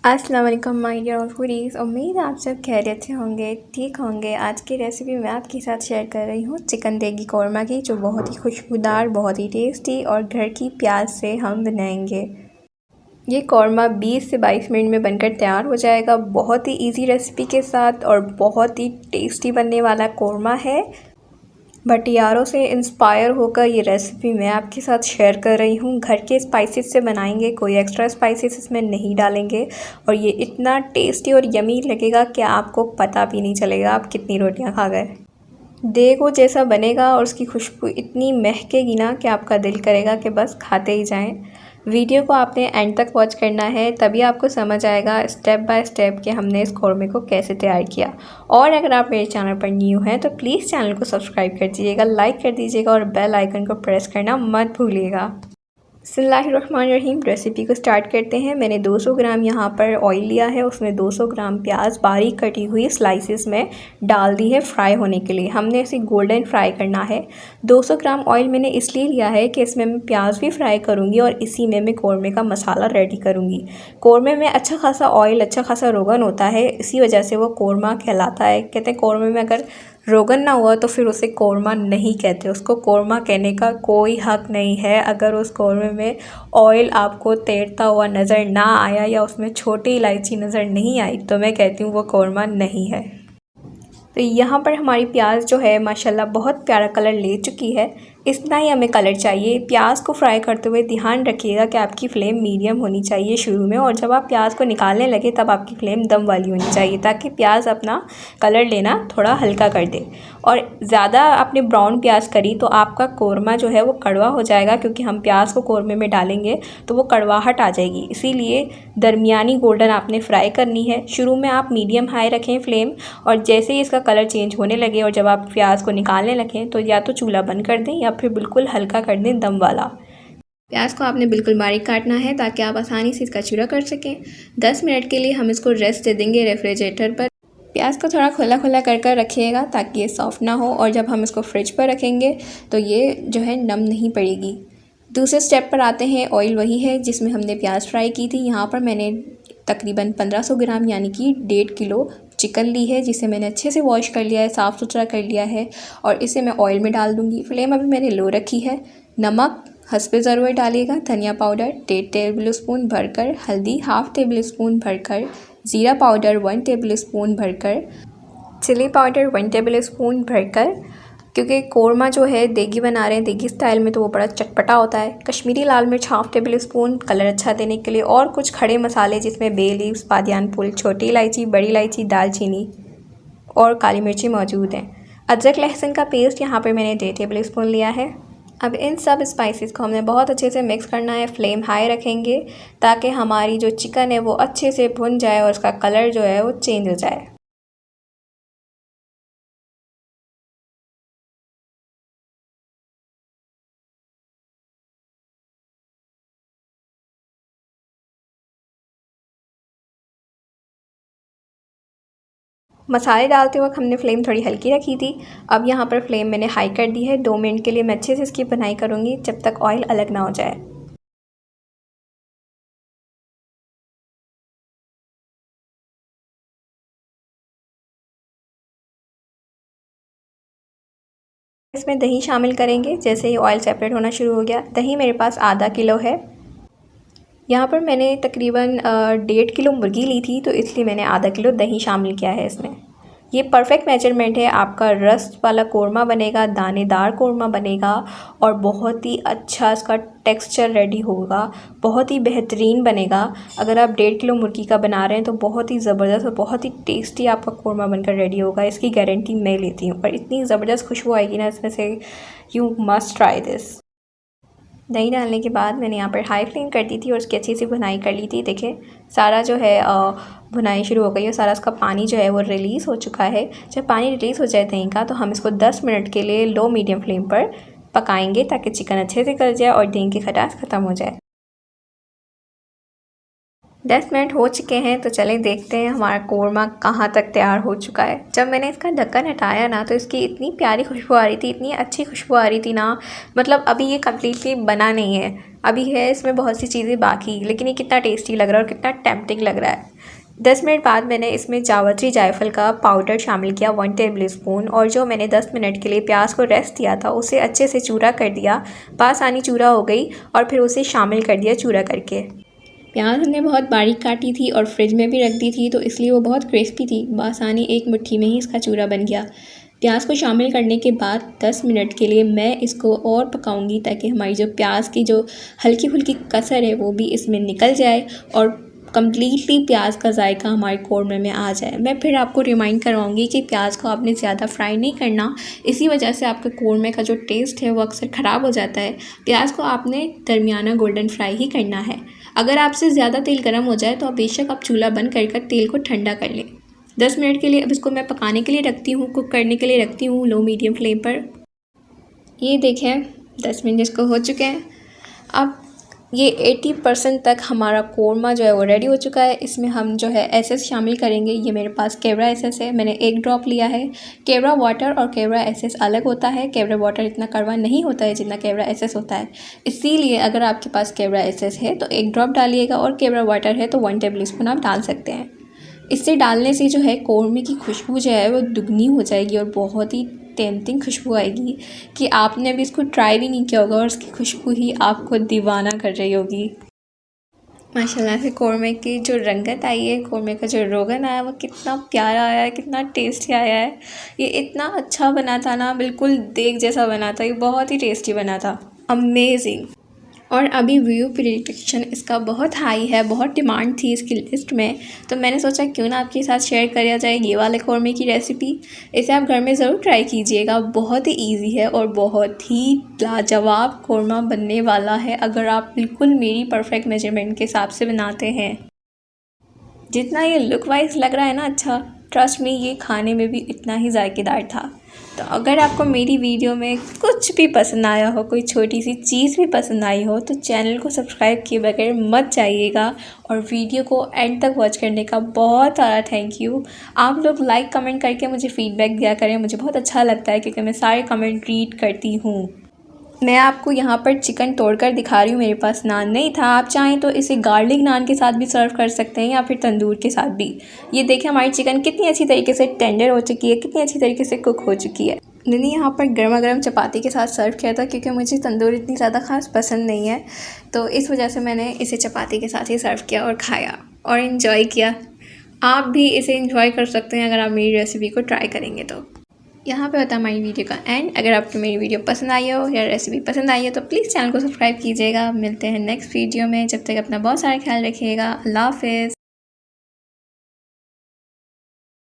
अस्सलाम वालेकुम my dear foodies. उम्मीद है आप सब खैरियत से होंगे, ठीक होंगे। आज की रेसिपी मैं आपके साथ शेयर कर रही हूँ चिकन देगी कौरमा की, जो बहुत ही खुशबूदार, बहुत ही टेस्टी और घर की प्याज से हम बनाएंगे। ये कौरमा 20 से 22 मिनट में बनकर तैयार हो जाएगा। बहुत ही इजी रेसिपी के साथ और बहुत ही टेस्टी बनने वाला कौरमा है। भटियारों से इंस्पायर होकर ये रेसिपी मैं आपके साथ शेयर कर रही हूँ। घर के स्पाइसेस से बनाएंगे, कोई एक्स्ट्रा स्पाइसेस इसमें नहीं डालेंगे और ये इतना टेस्टी और यमी लगेगा कि आपको पता भी नहीं चलेगा आप कितनी रोटियाँ खा गए। देखो जैसा बनेगा और उसकी खुशबू इतनी महकेगी ना कि आपका दिल करेगा कि बस खाते ही जाएं। वीडियो को आपने एंड तक वॉच करना है, तभी आपको समझ आएगा स्टेप बाय स्टेप कि हमने इस कौरमे को कैसे तैयार किया। और अगर आप मेरे चैनल पर न्यू हैं तो प्लीज़ चैनल को सब्सक्राइब कर दीजिएगा, लाइक कर दीजिएगा और बेल आइकन को प्रेस करना मत भूलिएगा। बिस्मिल्लाहिर्रहमानिर्रहीम। रेसिपी को स्टार्ट करते हैं। मैंने 200 ग्राम यहाँ पर ऑयल लिया है, उसमें 200 ग्राम प्याज बारीक कटी हुई स्लाइसिस में डाल दी है फ्राई होने के लिए। हमने इसे गोल्डन फ्राई करना है। 200 ग्राम ऑयल मैंने इसलिए लिया है कि इसमें मैं प्याज भी फ्राई करूँगी और इसी में मैं कौरमे का मसाला रेडी करूँगी। कौरमे में अच्छा खासा ऑयल, अच्छा खासा रोगन होता है, इसी वजह से वो कौरमा कहलाता है। कहते हैं कौरमे में अगर रोगन ना हुआ तो फिर उसे कौरमा नहीं कहते, उसको कौरमा कहने का कोई हक नहीं है। अगर उस कौरमे में ऑयल आपको तैरता हुआ नज़र ना आया या उसमें छोटी इलायची नज़र नहीं आई तो मैं कहती हूँ वो कौरमा नहीं है। तो यहाँ पर हमारी प्याज जो है माशाल्लाह बहुत प्यारा कलर ले चुकी है। इतना ही हमें कलर चाहिए। प्याज को फ्राई करते हुए ध्यान रखिएगा कि आपकी फ्लेम मीडियम होनी चाहिए शुरू में, और जब आप प्याज को निकालने लगे तब आपकी फ्लेम दम वाली होनी चाहिए, ताकि प्याज अपना कलर लेना थोड़ा हल्का कर दे। और ज़्यादा आपने ब्राउन प्याज करी तो आपका कौरमा जो है वो कड़वा हो जाएगा, क्योंकि हम प्याज को कौरमे में डालेंगे तो वो कड़वाहट आ जाएगी। इसीलिए दरमियानी गोल्डन आपने फ्राई करनी है। शुरू में आप मीडियम हाई रखें फ्लेम, और जैसे ही इसका कलर चेंज होने लगे और जब आप प्याज को निकालने लगें तो या तो चूल्हा बंद कर दें या फिर बिल्कुल हल्का कर दें दम वाला। प्याज को आपने बिल्कुल बारीक काटना है ताकि आप आसानी से इसका चूरा कर सकें। 10 मिनट के लिए हम इसको रेस्ट दे देंगे रेफ्रिजरेटर पर। प्याज को थोड़ा खुला खुला कर रखिएगा ताकि ये सॉफ्ट ना हो, और जब हम इसको फ्रिज पर रखेंगे तो ये जो है नम नहीं पड़ेगी। दूसरे स्टेप पर आते हैं। ऑयल वही है जिसमें हमने प्याज फ्राई की थी। यहाँ पर मैंने तकरीबन 1500 ग्राम यानी कि 1.5 किलो चिकन ली है, जिसे मैंने अच्छे से वॉश कर लिया है, साफ़ सुथरा कर लिया है, और इसे मैं ऑयल में डाल दूँगी। फ्लेम अभी मैंने लो रखी है। नमक हस्बे ज़रूरत डालिएगा। धनिया पाउडर 1.5 टेबल स्पून भरकर, हल्दी 1/2 टेबल स्पून भरकर, ज़ीरा पाउडर 1 टेबल स्पून भरकर, चिली पाउडर 1 टेबल स्पून भरकर, क्योंकि कौरमा जो है देगी बना रहे हैं देगी स्टाइल में तो वो बड़ा चटपटा होता है। कश्मीरी लाल मिर्च 1/2 टेबल स्पून कलर अच्छा देने के लिए, और कुछ खड़े मसाले जिसमें बे लीव्स, बादियान फूल, छोटी इलायची, बड़ी इलायची, दालचीनी और काली मिर्ची मौजूद हैं। अदरक लहसुन का पेस्ट यहाँ पर मैंने 1.5 टेबल स्पून लिया है। अब इन सब स्पाइसेस को हमने बहुत अच्छे से मिक्स करना है। फ्लेम हाई रखेंगे ताकि हमारी जो चिकन है वो अच्छे से भुन जाए और उसका कलर जो है वो चेंज हो जाए। मसाले डालते वक्त हमने फ्लेम थोड़ी हल्की रखी थी। अब यहाँ पर फ्लेम मैंने हाई कर दी है। 2 मिनट के लिए मैं अच्छे से इसकी भुनाई करूँगी जब तक ऑयल अलग ना हो जाए। इसमें दही शामिल करेंगे। जैसे ही ऑयल सेपरेट होना शुरू हो गया, दही मेरे पास आधा किलो है। यहाँ पर मैंने तकरीबन 1.5 किलो मुर्गी ली थी, तो इसलिए मैंने आधा किलो दही शामिल किया है इसमें। ये परफेक्ट मेजरमेंट है। आपका रस्ट वाला कौरमा बनेगा, दानेदार कौरमा बनेगा, और बहुत ही अच्छा इसका टेक्सचर रेडी होगा, बहुत ही बेहतरीन बनेगा। अगर आप 1.5 किलो मुर्गी का बना रहे हैं तो बहुत ही ज़बरदस्त और बहुत ही टेस्टी आपका कौरमा बनकर रेडी होगा, इसकी गारंटी मैं लेती हूँ। और इतनी ज़बरदस्त खुशबू आएगी ना इसमें से, यू मस्ट ट्राई दिस। दही डालने के बाद मैंने यहाँ पर हाई फ्लेम कर दी थी और उसकी अच्छी सी भुनाई कर ली थी। देखिए सारा जो है भुनाई शुरू हो गई है, सारा इसका पानी जो है वो रिलीज़ हो चुका है। जब पानी रिलीज़ हो जाए दही का तो हम इसको 10 मिनट के लिए लो मीडियम फ्लेम पर पकाएंगे ताकि चिकन अच्छे से गल जाए और दही की खटास ख़त्म हो जाए। 10 मिनट हो चुके हैं, तो चलें देखते हैं हमारा कोरमा कहाँ तक तैयार हो चुका है। जब मैंने इसका ढक्कन हटाया ना, तो इसकी इतनी प्यारी खुशबू आ रही थी, इतनी अच्छी खुशबू आ रही थी ना, मतलब अभी ये कम्प्लीटली बना नहीं है, अभी है इसमें बहुत सी चीज़ें बाकी, लेकिन ये कितना टेस्टी लग रहा है और कितना टेम्पटिंग लग रहा है। 10 मिनट बाद मैंने इसमें जावित्री जायफल का पाउडर शामिल किया 1 टेबल स्पून, और जो मैंने 10 मिनट के लिए प्याज को रेस्ट दिया था उसे अच्छे से चूरा कर दिया, पासानी चूरा हो गई, और फिर उसे शामिल कर दिया चूरा करके। प्याज हमने बहुत बारीक काटी थी और फ्रिज में भी रख दी थी, तो इसलिए वो बहुत क्रिस्पी थी, बासानी एक मुट्ठी में ही इसका चूरा बन गया। प्याज को शामिल करने के बाद 10 मिनट के लिए मैं इसको और पकाऊंगी, ताकि हमारी जो प्याज की जो हल्की फुल्की कसर है वो भी इसमें निकल जाए और कम्प्लीटली प्याज का जायका हमारे कोरमे में आ जाए। मैं फिर आपको रिमाइंड करवाऊंगी कि प्याज को आपने ज़्यादा फ्राई नहीं करना, इसी वजह से आपके कोरमे का जो टेस्ट है वो अक्सर ख़राब हो जाता है। प्याज को आपने दरमियाना गोल्डन फ्राई ही करना है। अगर आपसे ज़्यादा तेल गर्म हो जाए तो आप बेशक आप चूल्हा बंद कर तेल को ठंडा कर लें। 10 मिनट के लिए अब इसको मैं पकाने के लिए रखती हूँ, कुक करने के लिए रखती हूँ लो मीडियम फ्लेम पर। ये देखें 10 मिनट इसको हो चुके हैं। अब ये 80% तक हमारा कोरमा जो है वो रेडी हो चुका है। इसमें हम जो है एसेस शामिल करेंगे। ये मेरे पास केवड़ा एसेस है, मैंने 1 ड्रॉप लिया है। केवड़ा वाटर और केवड़ा एसेस अलग होता है। केवड़ा वाटर इतना कड़वा नहीं होता है जितना केवड़ा एसेस होता है, इसीलिए अगर आपके पास केवड़ा एसेस है तो 1 ड्रॉप डालिएगा, और केवड़ा वाटर है तो 1 टेबल स्पून आप डाल सकते हैं। इससे डालने से जो है कोरमे की खुशबू जो है वो दुगनी हो जाएगी और बहुत ही टेम्पटिंग खुशबू आएगी कि आपने अभी इसको ट्राई भी नहीं किया होगा और उसकी खुशबू ही आपको दीवाना कर रही होगी। माशाल्लाह से कोरमे की जो रंगत आई है, कोरमे का जो रोगन आया वो कितना प्यारा आया है, कितना टेस्टी आया है। ये इतना अच्छा बना था ना, बिल्कुल देग जैसा बना था, ये बहुत ही टेस्टी बना था, अमेजिंग। और अभी व्यू प्रेडिक्शन इसका बहुत हाई है, बहुत डिमांड थी इसकी लिस्ट में, तो मैंने सोचा क्यों ना आपके साथ शेयर किया जाए ये वाले कोरमे की रेसिपी। इसे आप घर में ज़रूर ट्राई कीजिएगा, बहुत ही इजी है और बहुत ही लाजवाब कोरमा बनने वाला है अगर आप बिल्कुल मेरी परफेक्ट मेजरमेंट के हिसाब से बनाते हैं। जितना ये लुक वाइज लग रहा है ना अच्छा, ट्रस्ट में ये खाने में भी इतना ही जायकेदार था। तो अगर आपको मेरी वीडियो में कुछ भी पसंद आया हो, कोई छोटी सी चीज़ भी पसंद आई हो, तो चैनल को सब्सक्राइब किए बगैर मत जाइएगा, और वीडियो को एंड तक वॉच करने का बहुत सारा थैंक यू। आप लोग लाइक कमेंट करके मुझे फ़ीडबैक दिया करें, मुझे बहुत अच्छा लगता है क्योंकि मैं सारे कमेंट रीड करती हूँ। मैं आपको यहाँ पर चिकन तोड़कर दिखा रही हूँ, मेरे पास नान नहीं था। आप चाहें तो इसे गार्लिक नान के साथ भी सर्व कर सकते हैं या फिर तंदूर के साथ भी। ये देखिए हमारी चिकन कितनी अच्छी तरीके से टेंडर हो चुकी है, कितनी अच्छी तरीके से कुक हो चुकी है। मैंने यहाँ पर गर्मा गर्म चपाती के साथ सर्व किया था क्योंकि मुझे तंदूर इतनी ज़्यादा खास पसंद नहीं है, तो इस वजह से मैंने इसे चपाती के साथ ही सर्व किया और खाया और इन्जॉय किया। आप भी इसे इन्जॉय कर सकते हैं अगर आप मेरी रेसिपी को ट्राई करेंगे तो। यहाँ पे होता है हमारी वीडियो का एंड। अगर आपको मेरी वीडियो पसंद आई हो या रेसिपी पसंद आई हो तो प्लीज़ चैनल को सब्सक्राइब कीजिएगा। मिलते हैं नेक्स्ट वीडियो में, जब तक अपना बहुत सारा ख्याल रखिएगा। अल्लाह हाफ़िज़।